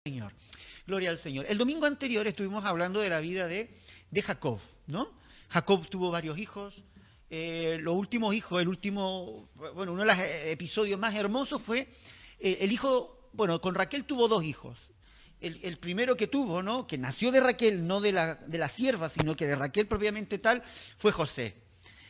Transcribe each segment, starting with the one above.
Señor. Gloria al Señor. El domingo anterior estuvimos hablando de la vida de Jacob, ¿no? Jacob tuvo varios hijos. Los últimos hijos, uno de los episodios más hermosos fue el hijo, bueno, con Raquel tuvo dos hijos. El primero que tuvo, ¿no? Que nació de Raquel, no de la sierva, sino que de Raquel propiamente tal, fue José.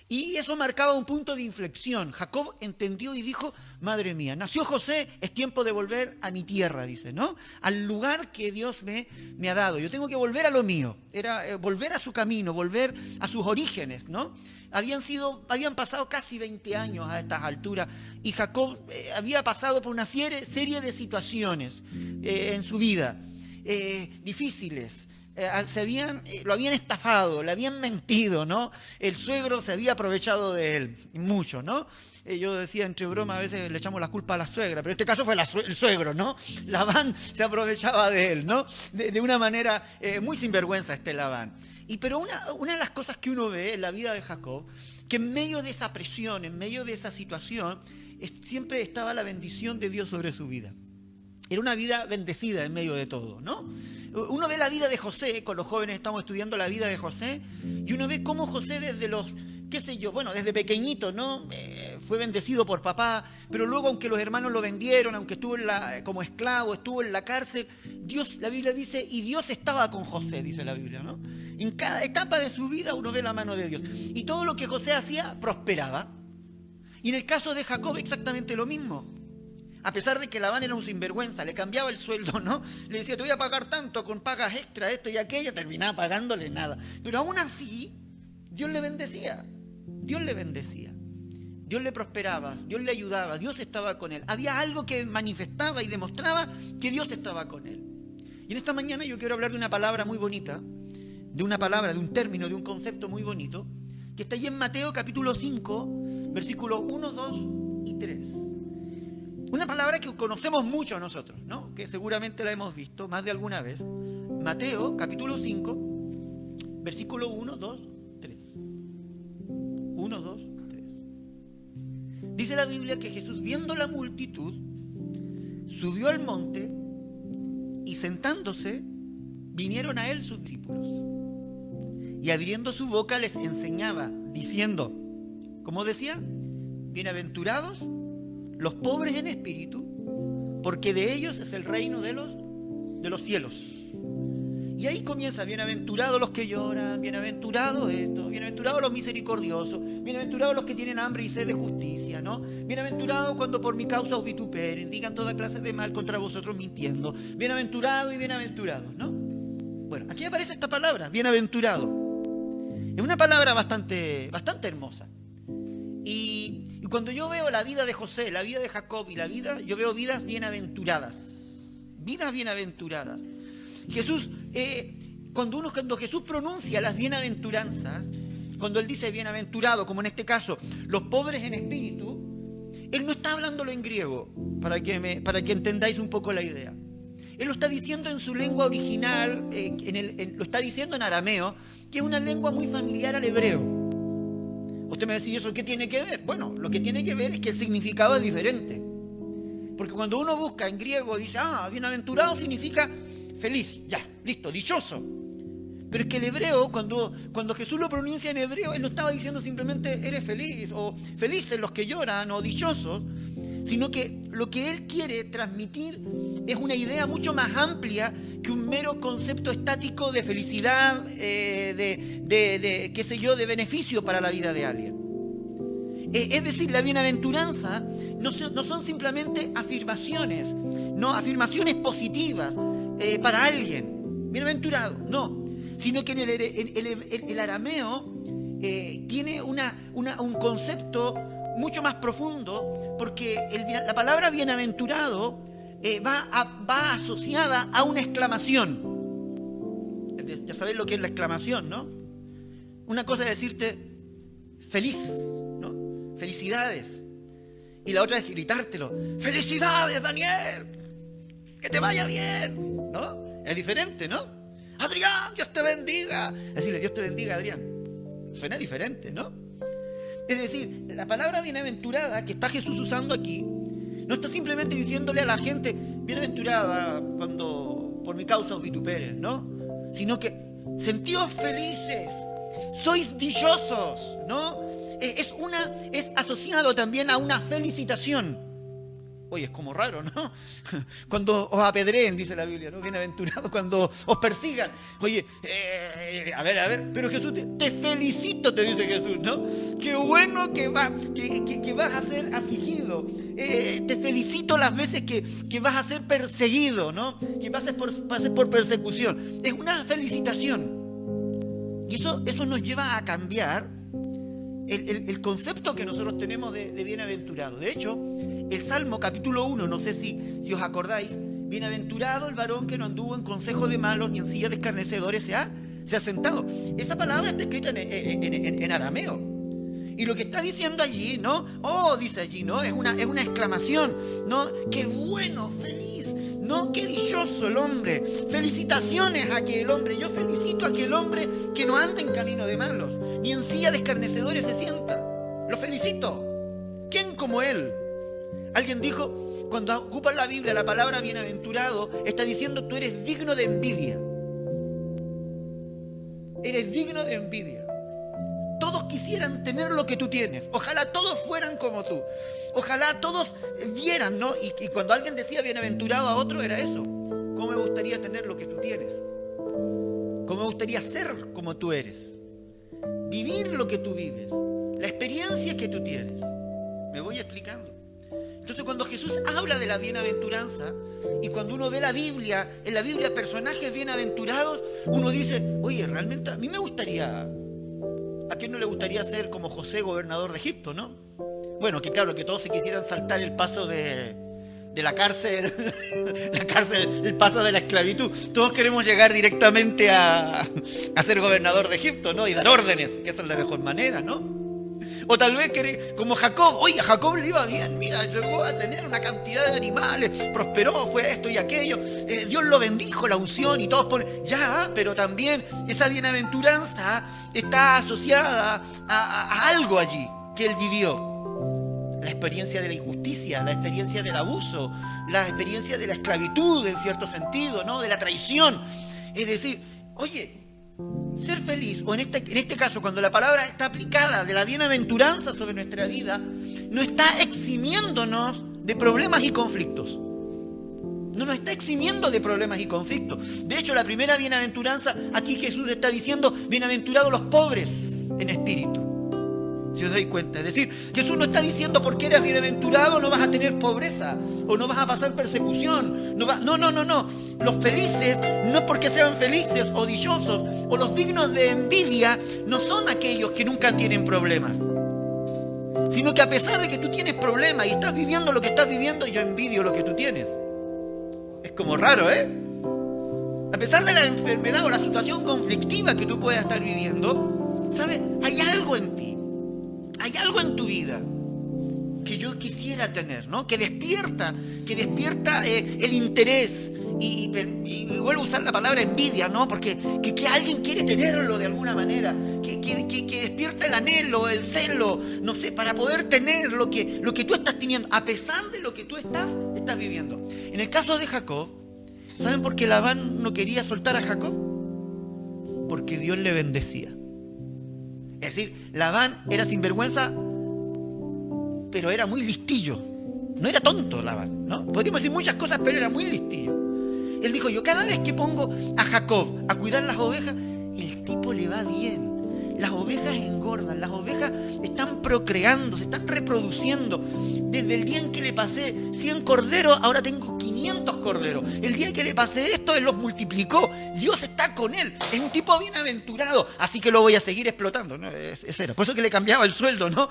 Y eso marcaba un punto de inflexión. Jacob entendió y dijo, madre mía, nació José, es tiempo de volver a mi tierra, dice, ¿no? Al lugar que Dios me ha dado. Yo tengo que volver a lo mío. Era volver a su camino, volver a sus orígenes, ¿no? Habían pasado casi 20 años a estas alturas y Jacob había pasado por una serie de situaciones en su vida, difíciles. Lo habían estafado, le habían mentido, ¿no? El suegro se había aprovechado de él, mucho, ¿no? Yo decía entre broma, a veces le echamos la culpa a la suegra, pero en este caso fue el suegro, ¿no? Labán se aprovechaba de él, ¿no? De una manera muy sinvergüenza Labán. Pero una de las cosas que uno ve en la vida de Jacob, que en medio de esa presión, en medio de esa situación, siempre estaba la bendición de Dios sobre su vida. Era una vida bendecida en medio de todo, ¿no? Uno ve la vida de José, con los jóvenes estamos estudiando la vida de José, y uno ve cómo José desde pequeñito, ¿no? Fue bendecido por papá, pero luego aunque los hermanos lo vendieron, aunque estuvo como esclavo, estuvo en la cárcel, la Biblia dice, y Dios estaba con José, dice la Biblia, ¿no? En cada etapa de su vida uno ve la mano de Dios. Y todo lo que José hacía prosperaba. Y en el caso de Jacob exactamente lo mismo. A pesar de que Labán era un sinvergüenza, le cambiaba el sueldo, ¿no? Le decía, te voy a pagar tanto con pagas extra, esto y aquello, terminaba pagándole nada. Pero aún así, Dios le bendecía. Dios le bendecía. Dios le prosperaba, Dios le ayudaba, Dios estaba con él. Había algo que manifestaba y demostraba que Dios estaba con él. Y en esta mañana yo quiero hablar de una palabra muy bonita, de un término, de un concepto muy bonito, que está ahí en Mateo capítulo 5, versículos 1, 2 y 3. Una palabra que conocemos mucho nosotros, ¿no? Que seguramente la hemos visto más de alguna vez. Mateo, capítulo 5, versículo 1, 2, 3. 1, 2, 3. Dice la Biblia que Jesús, viendo la multitud, subió al monte y sentándose, vinieron a él sus discípulos. Y abriendo su boca les enseñaba, diciendo, ¿cómo decía? Bienaventurados los pobres en espíritu, porque de ellos es el reino de los cielos. Y ahí comienza, bienaventurados los que lloran, bienaventurados bienaventurados los misericordiosos, bienaventurados los que tienen hambre y sed de justicia, ¿no? Bienaventurados cuando por mi causa os vituperen, digan toda clase de mal contra vosotros mintiendo. Bienaventurados y bienaventurados, ¿no? Bueno, aquí aparece esta palabra, bienaventurado. Es una palabra bastante hermosa. Y cuando yo veo la vida de José, la vida de Jacob yo veo vidas bienaventuradas. Vidas bienaventuradas. Jesús, cuando Jesús pronuncia las bienaventuranzas, cuando él dice bienaventurado, como en este caso, los pobres en espíritu, él no está hablándolo en griego, para que entendáis un poco la idea. Él lo está diciendo en su lengua original, lo está diciendo en arameo, que es una lengua muy familiar al hebreo. Usted me dice, ¿eso qué tiene que ver? Bueno, lo que tiene que ver es que el significado es diferente. Porque cuando uno busca en griego, dice, bienaventurado significa feliz, ya, listo, dichoso. Pero es que el hebreo, cuando Jesús lo pronuncia en hebreo, él no estaba diciendo simplemente eres feliz, o felices los que lloran, o dichosos, sino que lo que él quiere transmitir es una idea mucho más amplia que un mero concepto estático de felicidad, de beneficio para la vida de alguien. Es decir, la bienaventuranza no son simplemente afirmaciones, no afirmaciones positivas para alguien, bienaventurado, no, sino que en el arameo tiene un concepto mucho más profundo, porque la palabra bienaventurado va asociada a una exclamación. Ya sabéis lo que es la exclamación, ¿no? Una cosa es decirte feliz, ¿no? Felicidades. Y la otra es gritártelo. ¡Felicidades, Daniel! ¡Que te vaya bien! ¿No? Es diferente, ¿no? ¡Adrián, Dios te bendiga! Decirle, Dios te bendiga, Adrián. Suena diferente, ¿no? Es decir, la palabra bienaventurada que está Jesús usando aquí No está simplemente diciéndole a la gente, bienaventurada cuando por mi causa os vituperen, ¿no? Sino que sentíos felices, sois dichosos, ¿no? Es asociado también a una felicitación. Oye, es como raro, ¿no? Cuando os apedreen, dice la Biblia, ¿no? Bienaventurado cuando os persigan. Oye, a ver, pero Jesús, te felicito, te dice Jesús, ¿no? Qué bueno que vas a ser afligido. Te felicito las veces que vas a ser perseguido, ¿no? Que pases por persecución. Es una felicitación. Y eso nos lleva a cambiar el concepto que nosotros tenemos de bienaventurado. De hecho, el Salmo capítulo 1, no sé si os acordáis, bienaventurado el varón que no anduvo en consejo de malos ni en silla de escarnecedores se ha sentado. Esa palabra está escrita en arameo. Y lo que está diciendo allí, ¿no? Dice allí, ¿no? Es una exclamación, ¿no? ¡Qué bueno, feliz! ¿No? ¡Qué dichoso el hombre! Felicitaciones a aquel hombre. Yo felicito a aquel hombre que no anda en camino de malos, ni en silla de escarnecedores se sienta. Lo felicito. ¿Quién como él? Alguien dijo, cuando ocupa la Biblia la palabra bienaventurado, está diciendo tú eres digno de envidia. Eres digno de envidia. Todos quisieran tener lo que tú tienes. Ojalá todos fueran como tú. Ojalá todos vieran, ¿no? Y cuando alguien decía bienaventurado a otro, era eso. ¿Cómo me gustaría tener lo que tú tienes? ¿Cómo me gustaría ser como tú eres? Vivir lo que tú vives. La experiencia que tú tienes. Me voy explicando. Entonces, cuando Jesús habla de la bienaventuranza y cuando uno ve la Biblia, en la Biblia personajes bienaventurados, uno dice, oye, realmente a mí me gustaría, ¿a quién no le gustaría ser como José, gobernador de Egipto, no? Bueno, que claro, que todos se quisieran saltar el paso de la cárcel, el paso de la esclavitud. Todos queremos llegar directamente a ser gobernador de Egipto, ¿no? Y dar órdenes, que esa es la mejor manera, ¿no? O tal vez como Jacob, oye, a Jacob le iba bien, mira, llegó a tener una cantidad de animales, prosperó, fue esto y aquello, Dios lo bendijo, la unción y todos ponen, pero también esa bienaventuranza está asociada a algo allí que él vivió. La experiencia de la injusticia, la experiencia del abuso, la experiencia de la esclavitud en cierto sentido, ¿no? De la traición. Es decir, oye, ser feliz, o en este caso, cuando la palabra está aplicada de la bienaventuranza sobre nuestra vida, no está eximiéndonos de problemas y conflictos. No nos está eximiendo de problemas y conflictos. De hecho, la primera bienaventuranza, aquí Jesús está diciendo, bienaventurados los pobres en espíritu. Si os dais cuenta, es decir, Jesús no está diciendo porque eres bienaventurado no vas a tener pobreza o no vas a pasar persecución. No. Los felices, no porque sean felices o dichosos o los dignos de envidia, no son aquellos que nunca tienen problemas. Sino que a pesar de que tú tienes problemas y estás viviendo lo que estás viviendo, yo envidio lo que tú tienes. Es como raro, ¿eh? A pesar de la enfermedad o la situación conflictiva que tú puedas estar viviendo, ¿sabes? Hay algo en ti. Hay algo en tu vida que yo quisiera tener, ¿no? Que despierta el interés y vuelvo a usar la palabra envidia, ¿no? Porque que alguien quiere tenerlo de alguna manera, que despierta el anhelo, el celo, no sé, para poder tener lo que tú estás teniendo, a pesar de lo que tú estás viviendo. En el caso de Jacob, ¿saben por qué Labán no quería soltar a Jacob? Porque Dios le bendecía. Es decir, Labán era sinvergüenza, pero era muy listillo. No era tonto Labán, ¿no? Podríamos decir muchas cosas, pero era muy listillo. Él dijo, yo cada vez que pongo a Jacob a cuidar las ovejas, el tipo le va bien. Las ovejas engordan, las ovejas están procreando, se están reproduciendo. Desde el día en que le pasé 100 corderos, ahora tengo 500 corderos. El día que le pasé esto, él los multiplicó. Dios está con él. Es un tipo bienaventurado, así que lo voy a seguir explotando, ¿no? Ese era. Por eso que le cambiaba el sueldo, ¿no?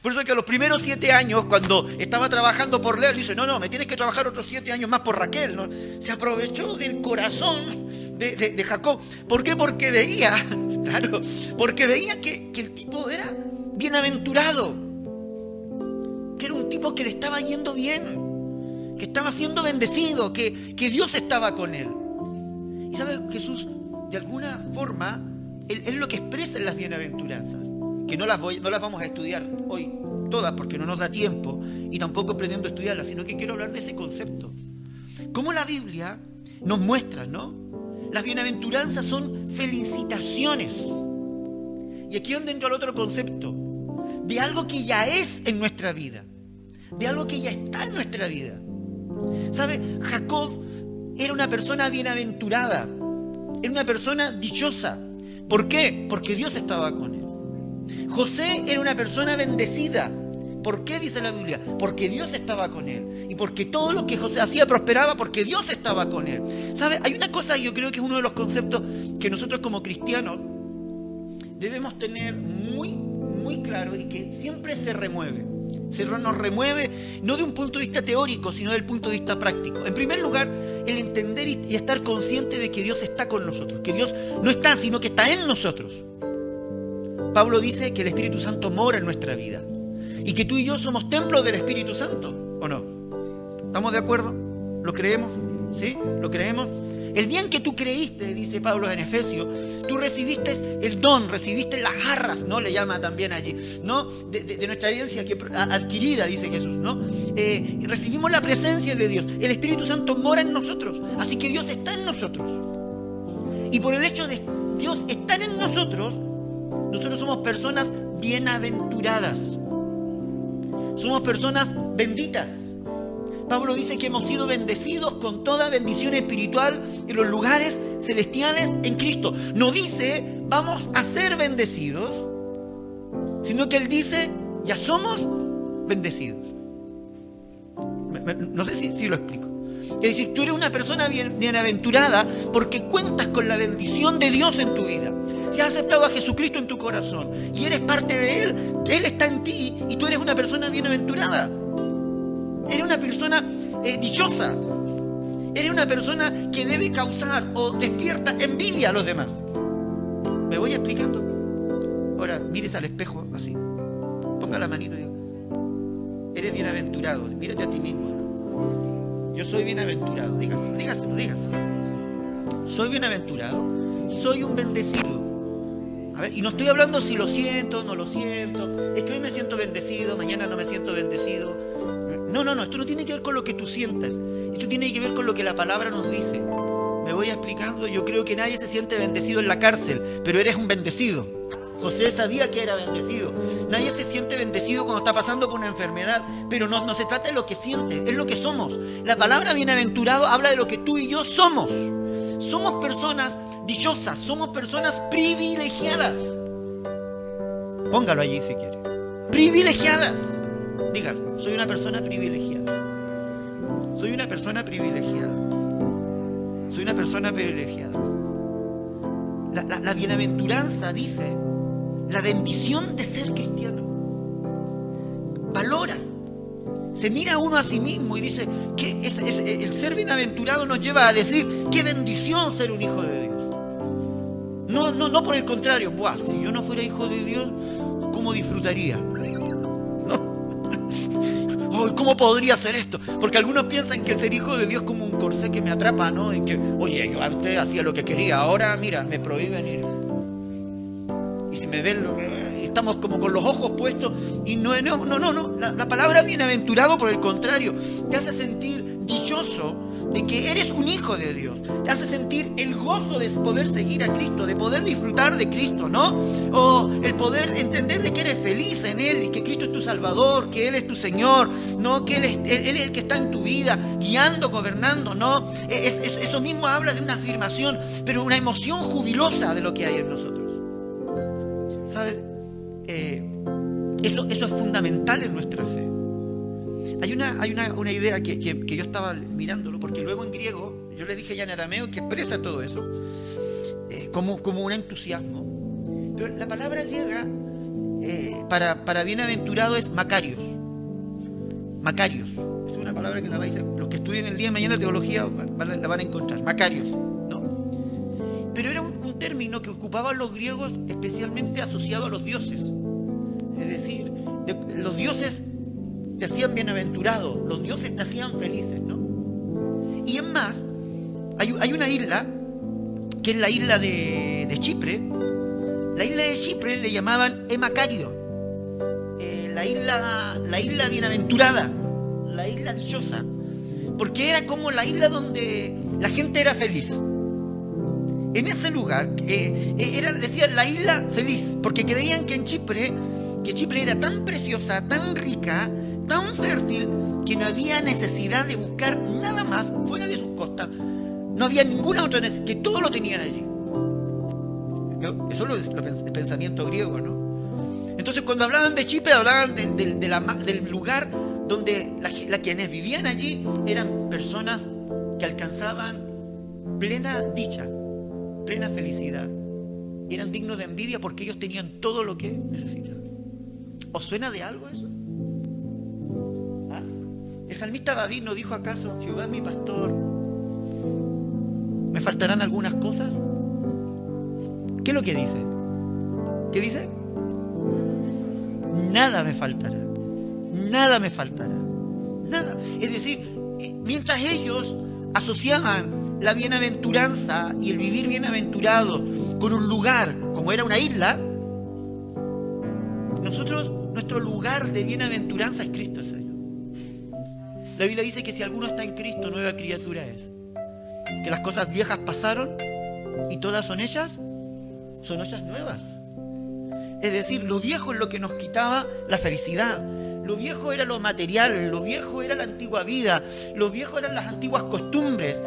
Por eso que a los primeros 7 años, cuando estaba trabajando por Lea, le dice, no, me tienes que trabajar otros 7 años más por Raquel, ¿no? Se aprovechó del corazón de Jacob. ¿Por qué? Porque veía, claro, que el tipo era bienaventurado, que era un tipo que le estaba yendo bien, que estaba siendo bendecido, que Dios estaba con él. Y ¿sabes? Jesús, de alguna forma, él lo que expresa en las bienaventuranzas, que no las vamos a estudiar hoy, todas porque no nos da tiempo y tampoco pretendo estudiarlas, sino que quiero hablar de ese concepto. Cómo la Biblia nos muestra, ¿no? Las bienaventuranzas son felicitaciones. Y aquí es donde entra el otro concepto, de algo que ya es en nuestra vida, de algo que ya está en nuestra vida. ¿Sabe? Jacob era una persona bienaventurada, era una persona dichosa. ¿Por qué? Porque Dios estaba con él. José era una persona bendecida. ¿Por qué dice la Biblia? Porque Dios estaba con él. Y porque todo lo que José hacía prosperaba porque Dios estaba con él. ¿Sabe? Hay una cosa, yo creo que es uno de los conceptos que nosotros como cristianos debemos tener muy claro y que siempre se remueve. Nos remueve no de un punto de vista teórico, sino del punto de vista práctico. En primer lugar, el entender y estar consciente de que Dios está con nosotros, que Dios no está, sino que está en nosotros. Pablo dice que el Espíritu Santo mora en nuestra vida y que tú y yo somos templos del Espíritu Santo, ¿o no? ¿Estamos de acuerdo? ¿Lo creemos? ¿Sí? ¿Lo creemos? El día en que tú creíste, dice Pablo en Efesios, tú recibiste el don, recibiste las garras, ¿no? Le llama también allí, ¿no? De nuestra herencia adquirida, dice Jesús, ¿no? Recibimos la presencia de Dios. El Espíritu Santo mora en nosotros, así que Dios está en nosotros. Y por el hecho de Dios estar en nosotros somos personas bienaventuradas. Somos personas benditas. Pablo dice que hemos sido bendecidos con toda bendición espiritual en los lugares celestiales en Cristo. No dice, vamos a ser bendecidos, sino que él dice, ya somos bendecidos. No sé si lo explico. Es decir, tú eres una persona bienaventurada porque cuentas con la bendición de Dios en tu vida. Si has aceptado a Jesucristo en tu corazón y eres parte de Él está en ti y tú eres una persona bienaventurada. Eres una persona dichosa. Eres una persona que debe causar o despierta envidia a los demás. ¿Me voy explicando? Ahora, mires al espejo así. Ponga la manito y diga, eres bienaventurado. Mírate a ti mismo. Yo soy bienaventurado. Dígaselo. Soy bienaventurado. Soy un bendecido. A ver, y no estoy hablando si lo siento, no lo siento. Es que hoy me siento bendecido, mañana no me siento bendecido. No, esto no tiene que ver con lo que tú sientas. Esto tiene que ver con lo que la palabra nos dice. ¿Me voy explicando? Yo creo que nadie se siente bendecido en la cárcel, pero eres un bendecido. José sabía que era bendecido. Nadie se siente bendecido cuando está pasando por una enfermedad, pero no se trata de lo que siente, es lo que somos. La palabra bienaventurado habla de lo que tú y yo somos. Somos personas dichosas, somos personas privilegiadas. Póngalo allí si quiere. Privilegiadas. Dígalo, soy una persona privilegiada. Soy una persona privilegiada. Soy una persona privilegiada. La bienaventuranza dice la bendición de ser cristiano. Valora. Se mira uno a sí mismo y dice que el ser bienaventurado nos lleva a decir qué bendición ser un hijo de Dios. No por el contrario, si yo no fuera hijo de Dios, ¿cómo disfrutaría? ¿Cómo podría ser esto? Porque algunos piensan que ser hijo de Dios es como un corsé que me atrapa, ¿no? En que, oye, yo antes hacía lo que quería, ahora, mira, me prohíben ir. Y si me ven, estamos como con los ojos puestos. Y no. La palabra bienaventurado, por el contrario, te hace sentir dichoso de que eres un hijo de Dios. Te hace sentir el gozo de poder seguir a Cristo, de poder disfrutar de Cristo, ¿no? O el poder entender de que eres feliz en Él y que Cristo es tu Salvador, que Él es tu Señor, ¿no? Que Él es el que está en tu vida, guiando, gobernando, ¿no? Eso mismo habla de una afirmación, pero una emoción jubilosa de lo que hay en nosotros. ¿Sabes? Eso es fundamental en nuestra fe. Hay una idea que yo estaba mirándolo, porque luego en griego, yo le dije ya en arameo que expresa todo eso, como un entusiasmo. Pero la palabra griega para bienaventurado es Makarios. Makarios. Es una palabra que los que estudien el día de mañana teología la van a encontrar. Makarios, ¿no? Pero era un término que ocupaban los griegos especialmente asociado a los dioses. Es decir, los dioses te hacían bienaventurado, los dioses te hacían felices, ¿no? Y es más, hay una isla, que es la isla de Chipre. La isla de Chipre le llamaban Emacario. la isla bienaventurada, la isla dichosa, porque era como la isla donde la gente era feliz. En ese lugar, decían la isla feliz, porque creían que Chipre era tan preciosa, tan rica, tan fértil, que no había necesidad de buscar nada más fuera de sus costas. No había ninguna otra necesidad, que todo lo tenían allí. Eso es el pensamiento griego, ¿no? Entonces, cuando hablaban de Chipre, hablaban del lugar donde quienes vivían allí eran personas que alcanzaban plena dicha, plena felicidad. Eran dignos de envidia porque ellos tenían todo lo que necesitaban. ¿Os suena de algo eso? ¿Ah? ¿El salmista David no dijo acaso: Jehová es mi pastor, me faltarán algunas cosas? ¿Qué es lo que dice? ¿Qué dice? Nada me faltará. Nada me faltará. Nada. Es decir, mientras ellos asociaban la bienaventuranza y el vivir bienaventurado con un lugar como era una isla, nuestro lugar de bienaventuranza es Cristo el Señor. La Biblia dice que si alguno está en Cristo, nueva criatura es. Que las cosas viejas pasaron y todas son hechas nuevas. Es decir, lo viejo es lo que nos quitaba la felicidad. Lo viejo era lo material, lo viejo era la antigua vida, lo viejo eran las antiguas costumbres,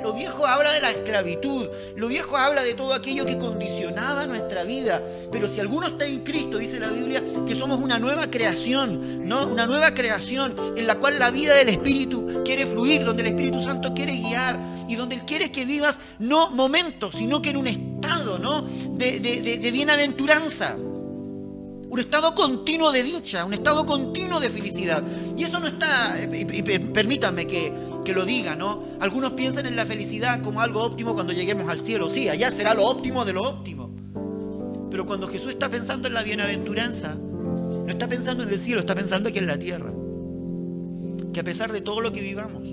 lo viejo habla de la esclavitud, lo viejo habla de todo aquello que condicionaba nuestra vida. Pero si alguno está en Cristo, dice la Biblia, que somos una nueva creación, ¿no? Una nueva creación en la cual la vida del Espíritu quiere fluir, donde el Espíritu Santo quiere guiar y donde Él quiere que vivas no momentos, sino que en un estado, ¿no? de bienaventuranza. Un estado continuo de dicha, un estado continuo de felicidad. Y eso no está, permítanme que lo diga, ¿no? Algunos piensan en la felicidad como algo óptimo cuando lleguemos al cielo. Sí, allá será lo óptimo de lo óptimo. Pero cuando Jesús está pensando en la bienaventuranza, no está pensando en el cielo, está pensando aquí en la tierra. Que a pesar de todo lo que vivamos,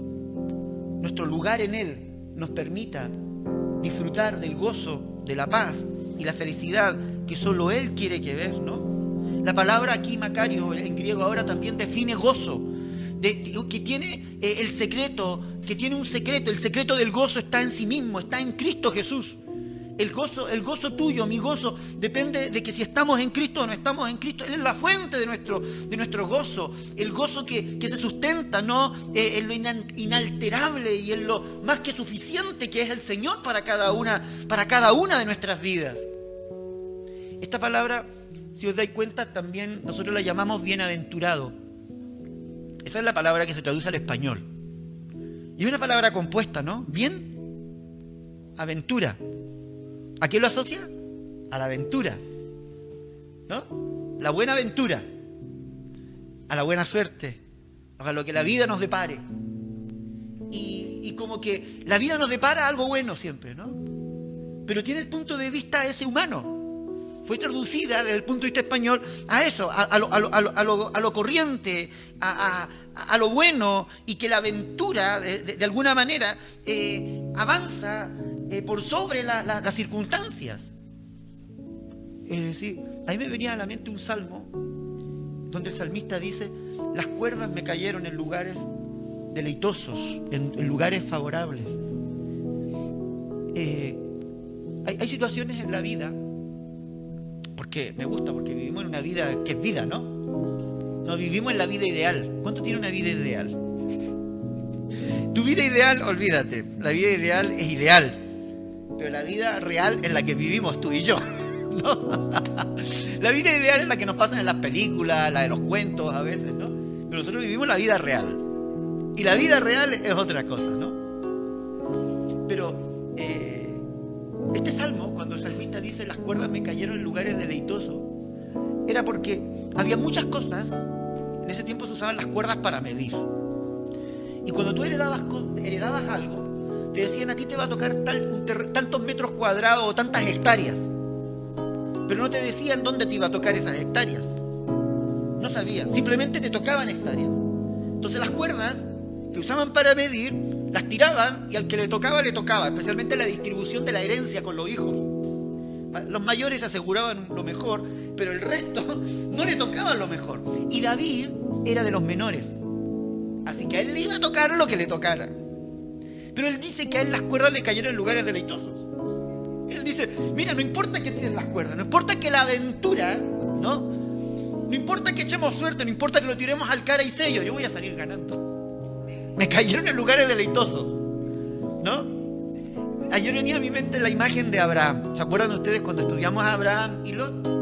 nuestro lugar en Él nos permita disfrutar del gozo, de la paz y la felicidad que solo Él quiere que ver, ¿no? La palabra aquí, Macario, en griego ahora también define gozo, que tiene el secreto, que tiene un secreto. El secreto del gozo está en sí mismo, está en Cristo Jesús. El gozo tuyo, mi gozo, depende de que si estamos en Cristo o no estamos en Cristo. Él es la fuente de nuestro gozo, el gozo que se sustenta, ¿no? En lo inalterable y en lo más que suficiente que es el Señor para cada una de nuestras vidas. Esta palabra, si os dais cuenta, también nosotros la llamamos bienaventurado. Esa es la palabra que se traduce al español. Y es una palabra compuesta, ¿no? Bien, aventura. ¿A qué lo asocia? A la aventura, ¿no? La buena aventura, a la buena suerte, a lo que la vida nos depare. Y como que la vida nos depara algo bueno siempre, ¿no? Pero tiene el punto de vista ese humano. Fue traducida desde el punto de vista español a eso, a lo corriente, a lo bueno, y que la aventura, de alguna manera, avanza por sobre las circunstancias. Es decir, a mí me venía a la mente un salmo donde el salmista dice: las cuerdas me cayeron en lugares deleitosos, en lugares favorables. Hay situaciones en la vida, porque me gusta, porque vivimos en una vida que es vida, ¿no? No vivimos en la vida ideal. ¿Cuánto tiene una vida ideal? Tu vida ideal, olvídate. La vida ideal es ideal, pero la vida real es la que vivimos tú y yo, ¿no? La vida ideal es la que nos pasa en las películas, la de los cuentos a veces, ¿no? Pero nosotros vivimos la vida real. Y la vida real es otra cosa, ¿no? Pero este salmo, cuando el salmista dice las cuerdas me cayeron en lugares deleitosos, era porque había muchas cosas. En ese tiempo se usaban las cuerdas para medir. Y cuando tú heredabas algo, te decían: a ti te va a tocar tantos metros cuadrados o tantas hectáreas. Pero no te decían dónde te iba a tocar esas hectáreas. No sabían, simplemente te tocaban hectáreas. Entonces las cuerdas que usaban para medir, las tiraban y al que le tocaba, especialmente la distribución de la herencia con los hijos. Los mayores aseguraban lo mejor, pero el resto no le tocaba lo mejor. Y David era de los menores, así que a él le iba a tocar lo que le tocara. Pero él dice que a él las cuerdas le cayeron en lugares deleitosos. Él dice, mira, no importa que tiren las cuerdas, no importa que la aventura, no importa que echemos suerte, no importa que lo tiremos al cara y sello, yo voy a salir ganando. Me cayeron en lugares deleitosos, ¿no? Ayer venía a mi mente la imagen de Abraham. ¿Se acuerdan ustedes cuando estudiamos a Abraham y Lot?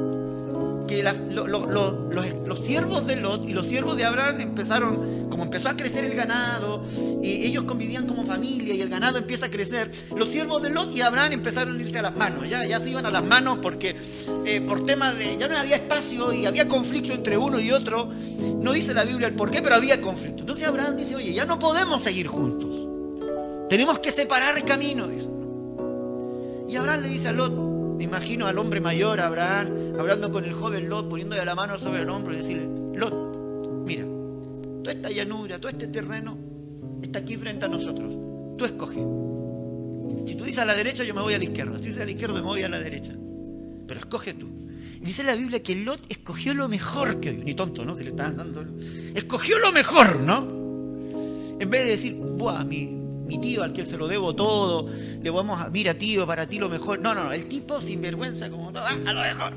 Que los siervos de Lot y los siervos de Abraham empezaron, como empezó a crecer el ganado, y ellos convivían como familia y el ganado empieza a crecer, los siervos de Lot y Abraham empezaron a irse a las manos, ya se iban a las manos porque por temas de, ya no había espacio y había conflicto entre uno y otro. No dice la Biblia el por qué, pero había conflicto. Entonces Abraham dice, oye, ya no podemos seguir juntos, tenemos que separar caminos, dice. Y Abraham le dice a Lot, me imagino al hombre mayor, Abraham, hablando con el joven Lot, poniéndole la mano sobre el hombro y decirle, Lot, mira, toda esta llanura, todo este terreno está aquí frente a nosotros, tú escoge. Si tú dices a la derecha, yo me voy a la izquierda, si dices a la izquierda, me voy a la derecha, pero escoge tú. Y dice la Biblia que Lot escogió lo mejor que hoy, ni tonto, ¿no? Que le estaban dando, escogió lo mejor, ¿no? En vez de decir, buah, mi tío al que él se lo debo todo, le vamos a, mira tío, para ti lo mejor. No, el tipo sinvergüenza como todo, a lo mejor.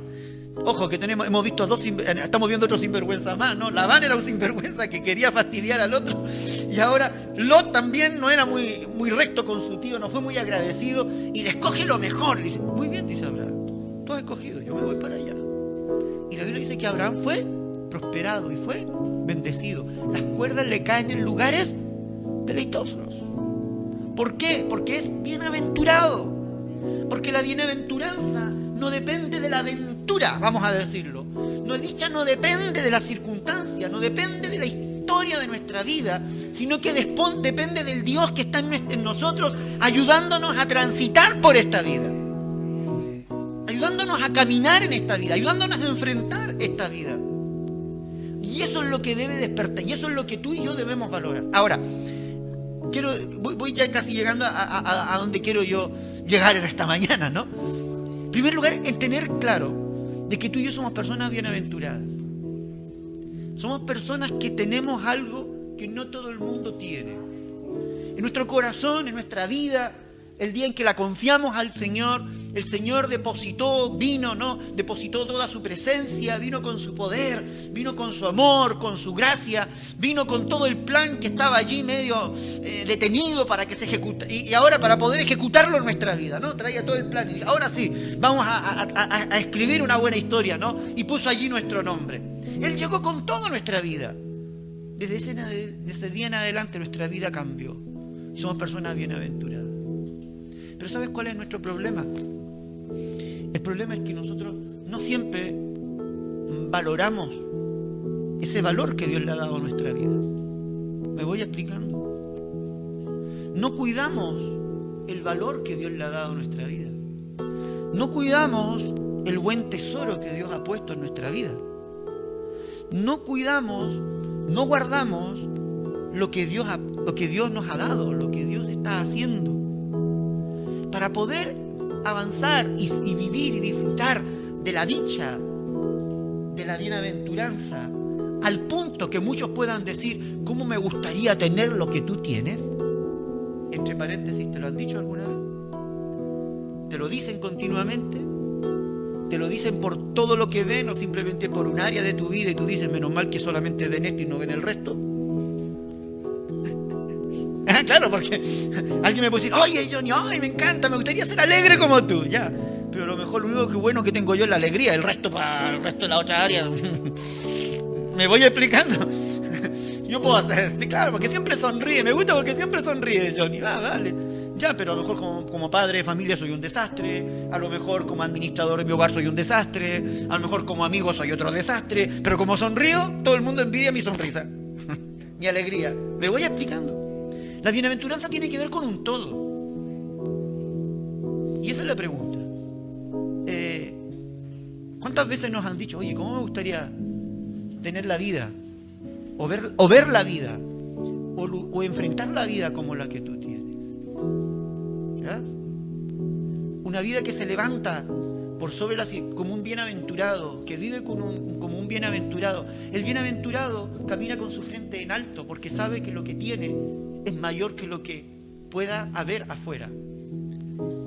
Ojo que hemos visto estamos viendo otro sinvergüenza más, ¿no? Labán era un sinvergüenza que quería fastidiar al otro, y ahora Lot también no era muy recto con su tío, no fue muy agradecido, y le escoge lo mejor. Le dice, muy bien, dice Abraham, tú has escogido, yo me voy para allá. Y la Biblia dice que Abraham fue prosperado y fue bendecido. Las cuerdas le caen en lugares deleitosos. ¿Por qué? Porque es bienaventurado. Porque la bienaventuranza no depende de la aventura, vamos a decirlo. Dicha no depende de la circunstancia, no depende de la historia de nuestra vida, sino que depende del Dios que está en nosotros, ayudándonos a transitar por esta vida, ayudándonos a caminar en esta vida, ayudándonos a enfrentar esta vida. Y eso es lo que debe despertar, y eso es lo que tú y yo debemos valorar. Ahora, voy ya casi llegando a donde quiero yo llegar en esta mañana, ¿no? En primer lugar, en tener claro de que tú y yo somos personas bienaventuradas. Somos personas que tenemos algo que no todo el mundo tiene. En nuestro corazón, en nuestra vida, el día en que la confiamos al Señor, el Señor depositó toda su presencia, vino con su poder, vino con su amor, con su gracia, vino con todo el plan que estaba allí medio detenido para que se ejecute, y ahora para poder ejecutarlo en nuestra vida, ¿no? Traía todo el plan y dice, ahora sí, vamos a escribir una buena historia, ¿no? Y puso allí nuestro nombre. Él llegó con toda nuestra vida. Desde ese día en adelante nuestra vida cambió. Somos personas bienaventuradas. Pero ¿sabes cuál es nuestro problema? El problema es que nosotros no siempre valoramos ese valor que Dios le ha dado a nuestra vida. ¿Me voy explicando? No cuidamos el valor que Dios le ha dado a nuestra vida. No cuidamos el buen tesoro que Dios ha puesto en nuestra vida. No cuidamos, no guardamos lo que Dios nos ha dado, lo que Dios está haciendo. Para poder avanzar y vivir y disfrutar de la dicha, de la bienaventuranza, al punto que muchos puedan decir, ¿cómo me gustaría tener lo que tú tienes? Entre paréntesis, ¿te lo han dicho alguna vez? ¿Te lo dicen continuamente? ¿Te lo dicen por todo lo que ven o simplemente por un área de tu vida y tú dices, menos mal que solamente ven esto y no ven el resto? Claro, porque alguien me puede decir, oye Johnny, ay, me encanta, me gustaría ser alegre como tú, ya, pero a lo mejor lo único que bueno que tengo yo es la alegría, el resto para el resto de la otra área. ¿Me voy explicando? Yo puedo hacer, sí, claro, porque siempre sonríe, me gusta porque siempre sonríe Johnny, vale, ya, pero a lo mejor como padre de familia soy un desastre, a lo mejor como administrador de mi hogar soy un desastre, a lo mejor como amigo soy otro desastre, pero como sonrío, todo el mundo envidia mi sonrisa, mi alegría. ¿Me voy explicando? La bienaventuranza tiene que ver con un todo. Y esa es la pregunta. ¿Cuántas veces nos han dicho, oye, ¿cómo me gustaría tener la vida? O ver la vida. O enfrentar la vida como la que tú tienes. ¿Verdad? Una vida que se levanta por sobre como un bienaventurado, que vive como un bienaventurado. El bienaventurado camina con su frente en alto porque sabe que lo que tiene es mayor que lo que pueda haber afuera.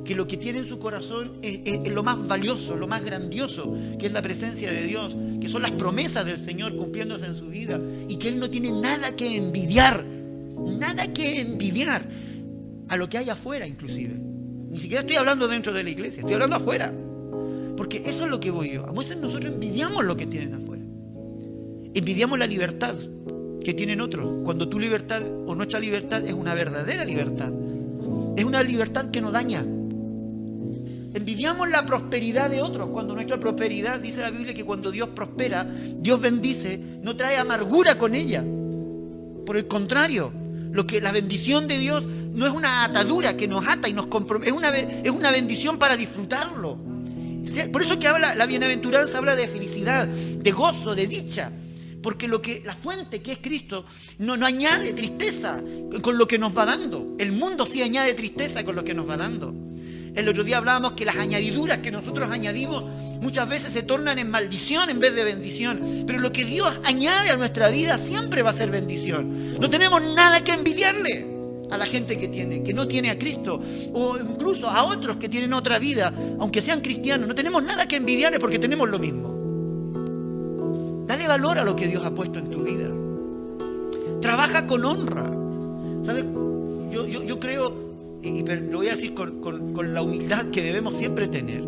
Que lo que tiene en su corazón es lo más valioso, lo más grandioso, que es la presencia de Dios, que son las promesas del Señor cumpliéndose en su vida, y que Él no tiene nada que envidiar a lo que hay afuera inclusive. Ni siquiera estoy hablando dentro de la iglesia, estoy hablando afuera. Porque eso es lo que voy yo. A veces nosotros envidiamos lo que tienen afuera. Envidiamos la libertad que tienen otros, cuando tu libertad o nuestra libertad es una verdadera libertad. Es una libertad que nos daña. Envidiamos la prosperidad de otros, cuando nuestra prosperidad, dice la Biblia, que cuando Dios prospera, Dios bendice, no trae amargura con ella. Por el contrario, la bendición de Dios no es una atadura que nos ata y nos compromete, es una bendición para disfrutarlo. Por eso que la bienaventuranza habla de felicidad, de gozo, de dicha. Porque la fuente que es Cristo no añade tristeza con lo que nos va dando. El mundo sí añade tristeza con lo que nos va dando. El otro día hablábamos que las añadiduras que nosotros añadimos muchas veces se tornan en maldición en vez de bendición. Pero lo que Dios añade a nuestra vida siempre va a ser bendición. No tenemos nada que envidiarle a la gente que no tiene a Cristo, o incluso a otros que tienen otra vida, aunque sean cristianos. No tenemos nada que envidiarle porque tenemos lo mismo. Dale valor a lo que Dios ha puesto en tu vida. Trabaja con honra. ¿Sabes? Yo creo, y lo voy a decir con la humildad que debemos siempre tener,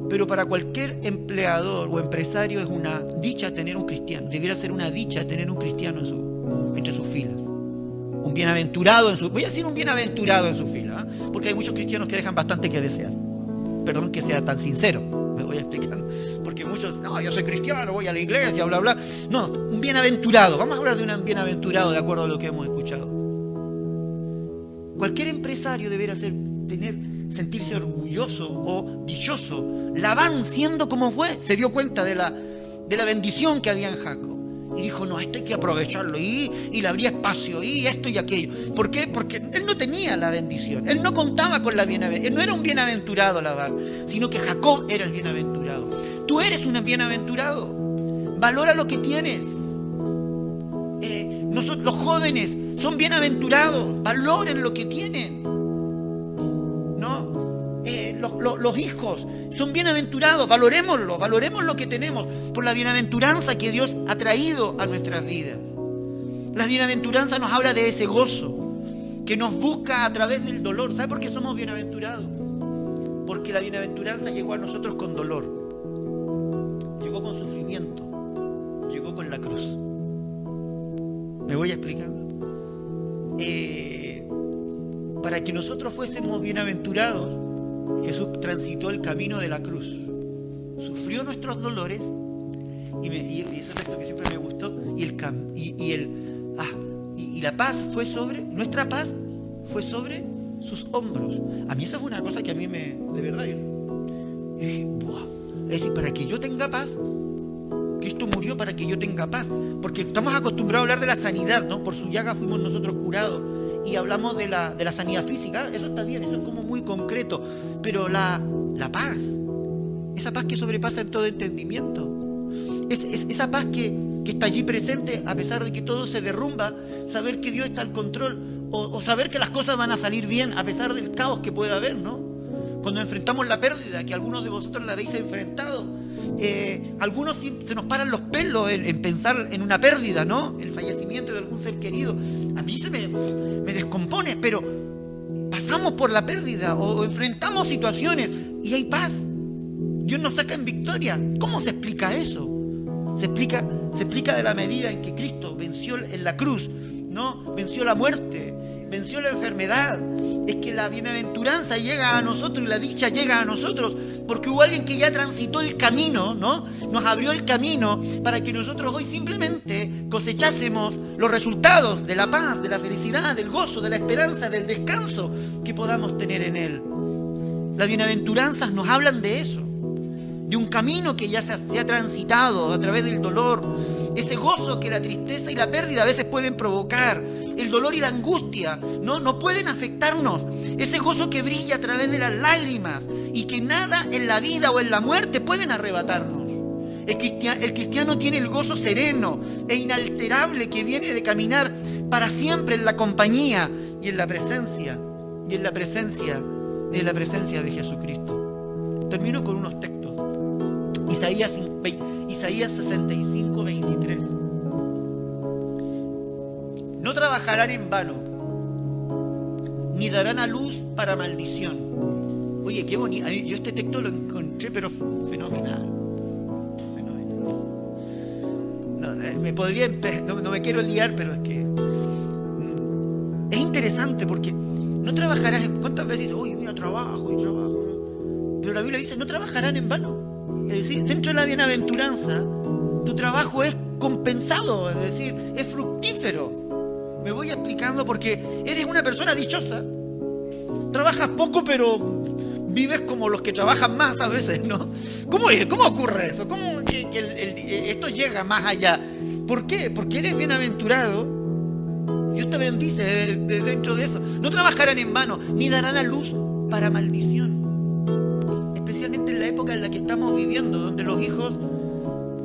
pero para cualquier empleador o empresario es una dicha tener un cristiano. Debiera ser una dicha tener un cristiano entre sus filas. Un bienaventurado voy a decir un bienaventurado en su fila, ¿eh? Porque hay muchos cristianos que dejan bastante que desear. Perdón que sea tan sincero, me voy a explicar. Porque muchos, no, yo soy cristiano, voy a la iglesia, bla, bla. No, un bienaventurado. Vamos a hablar de un bienaventurado de acuerdo a lo que hemos escuchado. Cualquier empresario debería sentirse orgulloso o dichoso. Labán, siendo como fue, se dio cuenta de la bendición que había en Jacob. Y dijo, no, esto hay que aprovecharlo, y le abría espacio, y esto y aquello. ¿Por qué? Porque él no tenía la bendición, él no contaba con la bienaventuranza, él no era un bienaventurado Labán, sino que Jacob era el bienaventurado. Tú eres un bienaventurado, valora lo que tienes. Los jóvenes son bienaventurados, valoren lo que tienen. Los hijos son bienaventurados, valoremos lo que tenemos por la bienaventuranza que Dios ha traído a nuestras vidas. La bienaventuranza nos habla de ese gozo que nos busca a través del dolor. ¿Sabe por qué somos bienaventurados? Porque la bienaventuranza llegó a nosotros con dolor, llegó con sufrimiento, llegó con la cruz. ¿Me voy explicando? Para que nosotros fuésemos bienaventurados, Jesús transitó el camino de la cruz, sufrió nuestros dolores, y ese texto que siempre me gustó, y la paz fue nuestra paz fue sobre sus hombros. A mí eso fue una cosa que a mí de verdad, yo dije, ¡buah! Es decir, para que yo tenga paz, Cristo murió para que yo tenga paz, porque estamos acostumbrados a hablar de la sanidad, ¿no? Por su llaga fuimos nosotros curados. Y hablamos de la sanidad física, eso está bien, eso es como muy concreto, pero la paz, esa paz que sobrepasa en todo entendimiento, esa paz que está allí presente a pesar de que todo se derrumba, saber que Dios está al control, o saber que las cosas van a salir bien a pesar del caos que pueda haber, ¿no? Cuando enfrentamos la pérdida, que algunos de vosotros la habéis enfrentado, algunos se nos paran los pelos en pensar en una pérdida, ¿no? El fallecimiento de algún ser querido. A mí se me descompone, pero pasamos por la pérdida o enfrentamos situaciones y hay paz. Dios nos saca en victoria. ¿Cómo se explica eso? Se explica de la medida en que Cristo venció en la cruz, ¿no? Venció la muerte, venció la enfermedad. Es que la bienaventuranza llega a nosotros y la dicha llega a nosotros porque hubo alguien que ya transitó el camino, ¿no? Nos abrió el camino para que nosotros hoy simplemente cosechásemos los resultados de la paz, de la felicidad, del gozo, de la esperanza, del descanso que podamos tener en Él. Las bienaventuranzas nos hablan de eso, de un camino que ya se ha transitado a través del dolor, ese gozo que la tristeza y la pérdida a veces pueden provocar. el dolor y la angustia, no pueden afectarnos. Ese gozo que brilla a través de las lágrimas y que nada en la vida o en la muerte pueden arrebatarnos. El cristiano tiene el gozo sereno e inalterable que viene de caminar para siempre en la compañía y en la presencia de Jesucristo. Termino con unos textos. Isaías 65, 23. No trabajarán en vano, ni darán a luz para maldición. Oye, qué bonito. Yo este texto lo encontré, pero fenomenal. No me quiero liar, pero es que es interesante porque no trabajarás en... ¿Cuántas veces dices, oye, mira, trabajo? ¿No? Pero la Biblia dice, no trabajarán en vano. Es decir, dentro de la bienaventuranza, tu trabajo es compensado, es decir, es fructífero. Me voy explicando porque eres una persona dichosa. Trabajas poco, pero vives como los que trabajan más a veces, ¿no? ¿Cómo ocurre eso? ¿Cómo que esto llega más allá? ¿Por qué? Porque eres bienaventurado. Dios te bendice dentro de eso. No trabajarán en vano, ni darán a luz para maldición. Especialmente en la época en la que estamos viviendo, donde los hijos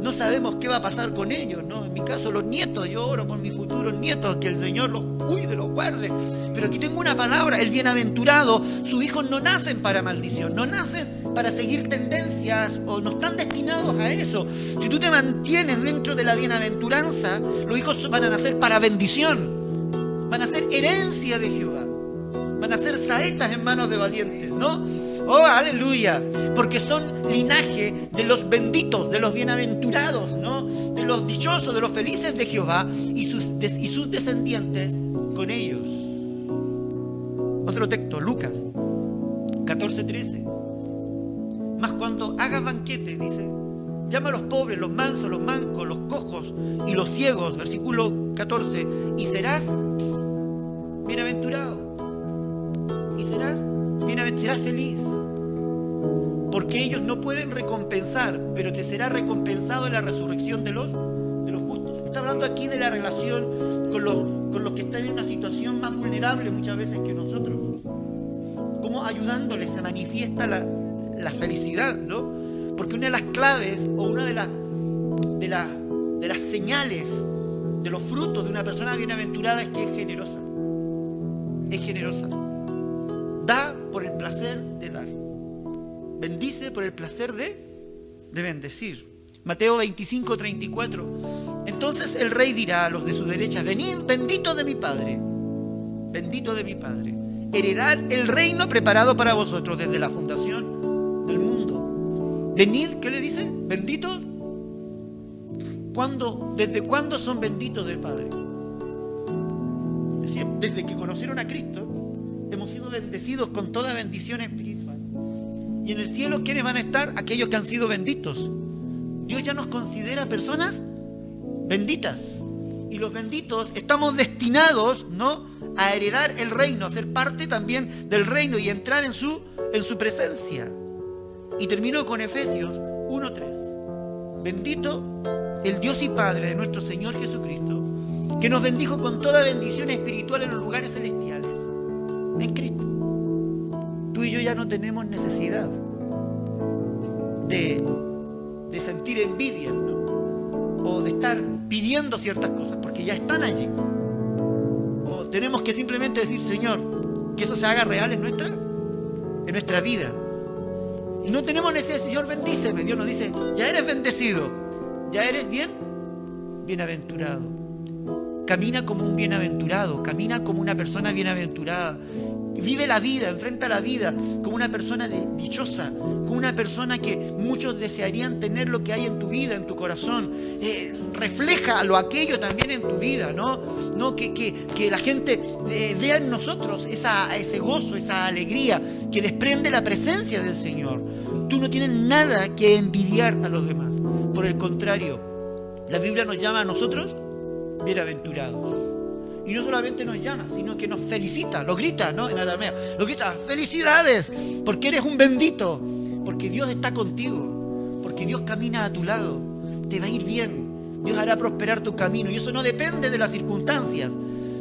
no sabemos qué va a pasar con ellos, ¿no? En mi caso, los nietos, yo oro por mis futuros nietos, que el Señor los cuide, los guarde. Pero aquí tengo una palabra, el bienaventurado, sus hijos no nacen para maldición, no nacen para seguir tendencias o no están destinados a eso. Si tú te mantienes dentro de la bienaventuranza, los hijos van a nacer para bendición, van a ser herencia de Jehová, van a ser saetas en manos de valientes, ¿no? ¡Oh, aleluya! Porque son linaje de los benditos, de los bienaventurados, ¿no? De los dichosos, de los felices de Jehová y sus descendientes con ellos. Otro texto, Lucas 14:13. Mas cuando hagas banquete, dice, llama a los pobres, los mansos, los mancos, los cojos y los ciegos, versículo 14, y serás bienaventurado. Y serás feliz. Porque ellos no pueden recompensar, pero te será recompensado en la resurrección de los justos. Está hablando aquí de la relación con los que están en una situación más vulnerable muchas veces que nosotros. Cómo ayudándoles se manifiesta la felicidad, ¿no? Porque una de las claves o una de las señales de los frutos de una persona bienaventurada es que es generosa. Es generosa. Da por el placer de dar. Bendice por el placer de bendecir. Mateo 25:34. Entonces el rey dirá a los de su derecha, venid, benditos de mi Padre, bendito de mi Padre, heredad el reino preparado para vosotros desde la fundación del mundo. Venid, ¿qué le dice? Benditos. ¿Desde cuándo son benditos del Padre? Es decir, desde que conocieron a Cristo, hemos sido bendecidos con toda bendición espiritual. Y en el cielo, ¿quiénes van a estar? Aquellos que han sido benditos. Dios ya nos considera personas benditas. Y los benditos estamos destinados, ¿no?, a heredar el reino, a ser parte también del reino y entrar en su presencia. Y termino con Efesios 1:3. Bendito el Dios y Padre de nuestro Señor Jesucristo, que nos bendijo con toda bendición espiritual en los lugares celestiales, en Cristo. Tú y yo ya no tenemos necesidad de sentir envidia, ¿no?, o de estar pidiendo ciertas cosas, porque ya están allí. O tenemos que simplemente decir, Señor, que eso se haga real en nuestra vida. Y no tenemos necesidad, Señor, bendíceme. Dios nos dice, ya eres bendecido, ya eres bienaventurado. Camina como un bienaventurado, camina como una persona bienaventurada. Vive la vida, enfrenta la vida como una persona dichosa, como una persona que muchos desearían tener lo que hay en tu vida, en tu corazón. Refleja aquello también en tu vida, ¿no? Que la gente vea en nosotros ese gozo, esa alegría que desprende la presencia del Señor. Tú no tienes nada que envidiar a los demás. Por el contrario, la Biblia nos llama a nosotros bienaventurados. Y no solamente nos llama, sino que nos felicita, lo grita, ¿no?, en arameo. Lo grita, felicidades, porque eres un bendito, porque Dios está contigo, porque Dios camina a tu lado, te va a ir bien, Dios hará prosperar tu camino. Y eso no depende de las circunstancias,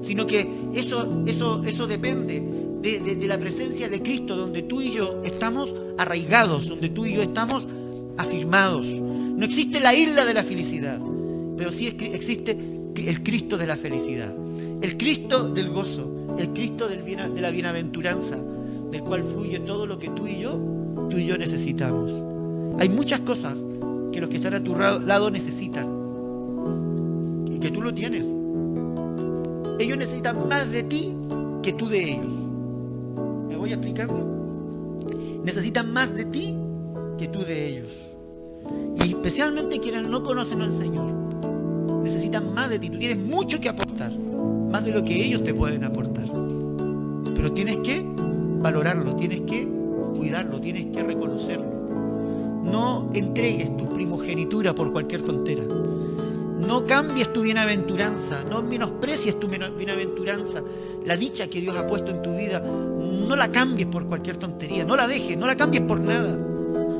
sino que eso depende de la presencia de Cristo, donde tú y yo estamos arraigados, donde tú y yo estamos afirmados. No existe la isla de la felicidad, pero sí existe el Cristo de la felicidad, el Cristo del gozo, el Cristo de la bienaventuranza, del cual fluye todo lo que tú y yo necesitamos. Hay muchas cosas que los que están a tu lado necesitan y que tú lo tienes. Ellos necesitan más de ti que tú de ellos. ¿Me voy explicando? Necesitan más de ti que tú de ellos. Y especialmente quienes no conocen al Señor necesitan más de ti. Tú tienes mucho que aportar, más de lo que ellos te pueden aportar, pero tienes que valorarlo, tienes que cuidarlo, tienes que reconocerlo. No entregues tu primogenitura por cualquier tontera. No cambies tu bienaventuranza, no menosprecies tu bienaventuranza. La dicha que Dios ha puesto en tu vida, no la cambies por cualquier tontería, no la dejes, no la cambies por nada.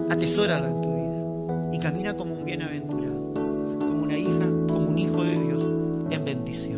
Atesórala en tu vida y camina como un bienaventurado, como una hija, como un hijo de Dios en bendición.